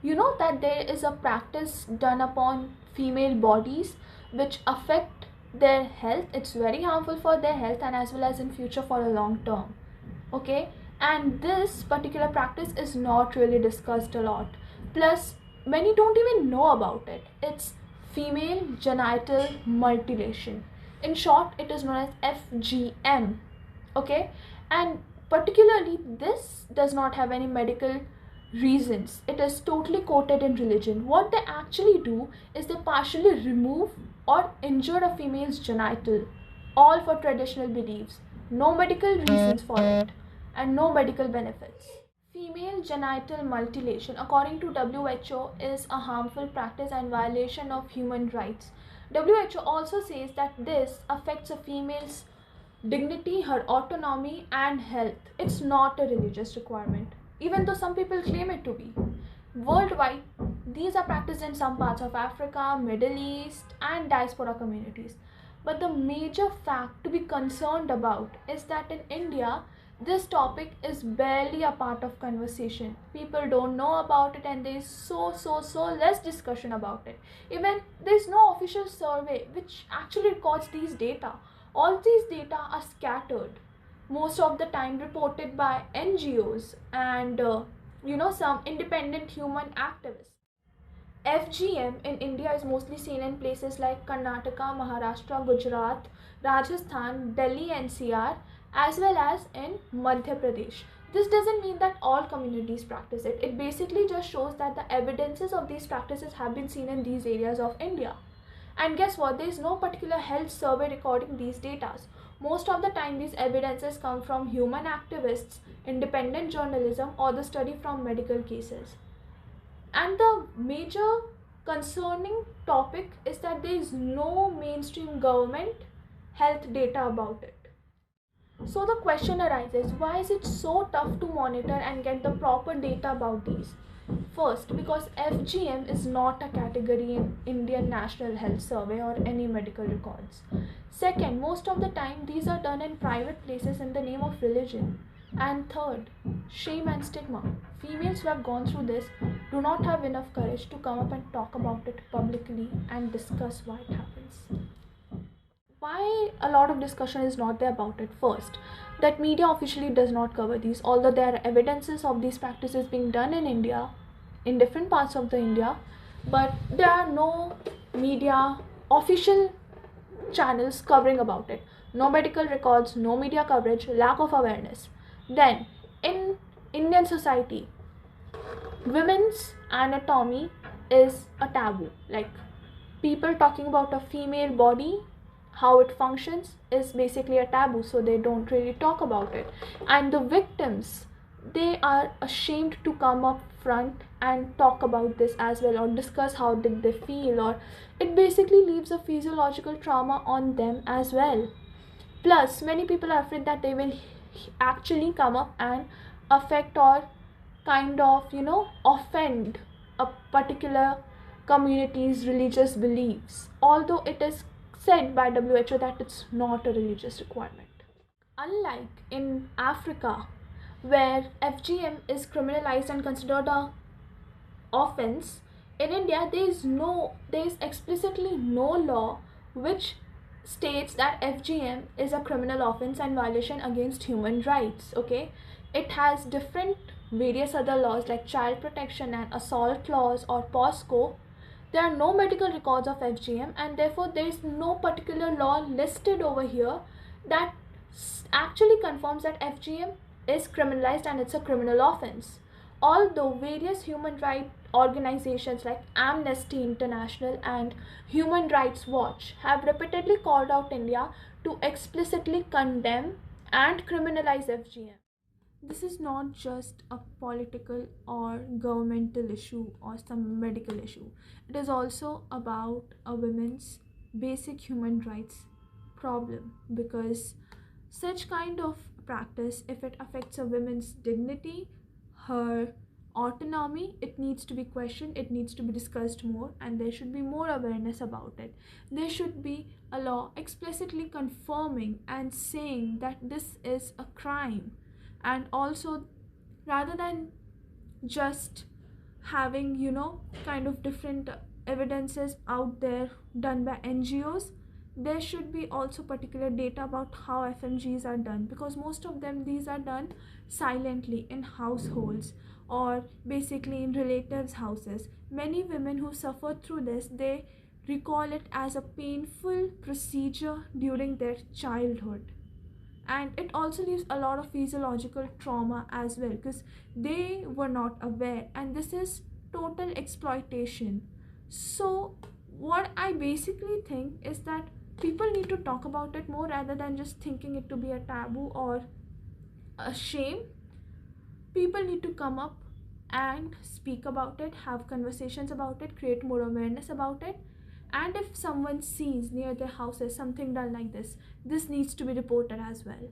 You know that there is a practice done upon female bodies which affect their health. It's very harmful for their health and as well as in future for a long term. Okay, and this particular practice is not really discussed a lot. Plus, many don't even know about it. It's female genital mutilation. In short, it is known as FGM. Okay, and particularly this does not have any medical reasons. It is totally quoted in religion. What they actually do is they partially remove or injure a female's genital, all for traditional beliefs. No medical reasons for it and no medical benefits. Female genital mutilation, according to WHO, is a harmful practice and violation of human rights. WHO also says that this affects a female's dignity, her autonomy, and health. It's not a religious requirement, even though some people claim it to be. Worldwide, these are practiced in some parts of Africa, Middle East, and diaspora communities. But the major fact to be concerned about is that in India, this topic is barely a part of conversation. People don't know about it and there is so less discussion about it. Even there is no official survey which actually records these data. All these data are scattered, most of the time reported by NGOs and some independent human activists. FGM in India is mostly seen in places like Karnataka, Maharashtra, Gujarat, Rajasthan, Delhi NCR, as well as in Madhya Pradesh. This doesn't mean that all communities practice it. It basically just shows that the evidences of these practices have been seen in these areas of India. And guess what? There is no particular health survey recording these data. Most of the time, these evidences come from human activists, independent journalism, or the study from medical cases. And the major concerning topic is that there is no mainstream government health data about it. So the question arises, why is it so tough to monitor and get the proper data about these? First, because FGM is not a category in Indian National Health Survey or any medical records. Second, most of the time these are done in private places in the name of religion. And third, shame and stigma. Females who have gone through this do not have enough courage to come up and talk about it publicly and discuss why it happens. Why a lot of discussion is not there about it? First, that media officially does not cover these, although there are evidences of these practices being done in India, in different parts of the India, but there are no media official channels covering about it. No medical records, no media coverage, lack of awareness. Then, in Indian society, women's anatomy is a taboo. Like, people talking about a female body, how it functions, is basically a taboo, so they don't really talk about it. And the victims, they are ashamed to come up front and talk about this as well, or discuss how did they feel, or it basically leaves a physiological trauma on them as well. Plus, many people are afraid that they will actually come up and affect or kind of offend a particular community's religious beliefs, although it is said by WHO that it's not a religious requirement. Unlike in Africa, where FGM is criminalized and considered a offense, in India there is explicitly no law which states that FGM is a criminal offense and violation against human rights. Okay, it has different various other laws like child protection and assault laws or POSCO. There are no medical records of FGM, and therefore there is no particular law listed over here that actually confirms that FGM is criminalized and it's a criminal offense. Although various human rights organizations like Amnesty International and Human Rights Watch have repeatedly called out India to explicitly condemn and criminalize FGM. This is not just a political or governmental issue or some medical issue. It is also about a woman's basic human rights problem, because such kind of practice, if it affects a woman's dignity, her autonomy, it needs to be questioned, it needs to be discussed more, and there should be more awareness about it. There should be a law explicitly confirming and saying that this is a crime, and also rather than just having, kind of different evidences out there done by NGOs, there should be also particular data about how FMGs are done, because most of them, these are done silently in households or basically in relatives' houses. Many women who suffer through this, they recall it as a painful procedure during their childhood, and it also leaves a lot of physiological trauma as well, because they were not aware, and this is total exploitation. So what I basically think is that people need to talk about it more rather than just thinking it to be a taboo or a shame. People need to come up and speak about it, have conversations about it, create more awareness about it. And if someone sees near their houses something done like this needs to be reported as well.